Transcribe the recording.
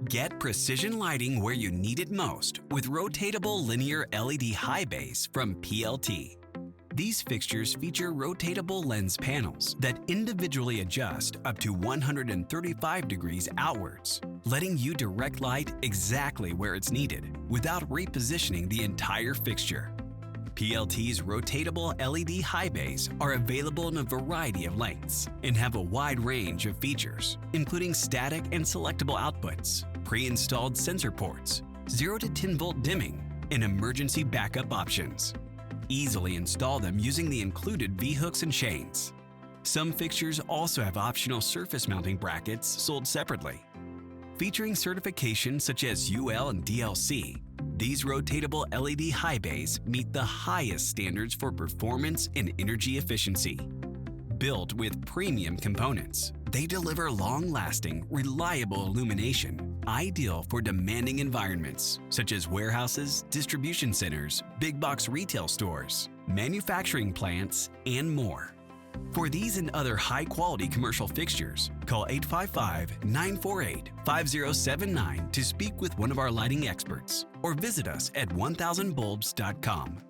Get precision lighting where you need it most with rotatable linear LED high bays from PLT. These fixtures feature rotatable lens panels that individually adjust up to 135 degrees outwards, letting you direct light exactly where it's needed without repositioning the entire fixture. PLT's rotatable LED high bays are available in a variety of lengths and have a wide range of features, including static and selectable outputs, pre-installed sensor ports, 0 to 10 volt dimming, and emergency backup options. Easily install them using the included V-hooks and chains. Some fixtures also have optional surface mounting brackets sold separately. Featuring certifications such as UL and DLC, these rotatable LED high bays meet the highest standards for performance and energy efficiency. Built with premium components, they deliver long-lasting, reliable illumination, ideal for demanding environments such as warehouses, distribution centers, big box retail stores, manufacturing plants, and more. For these and other high-quality commercial fixtures, call 855-948-5079 to speak with one of our lighting experts or visit us at 1000bulbs.com.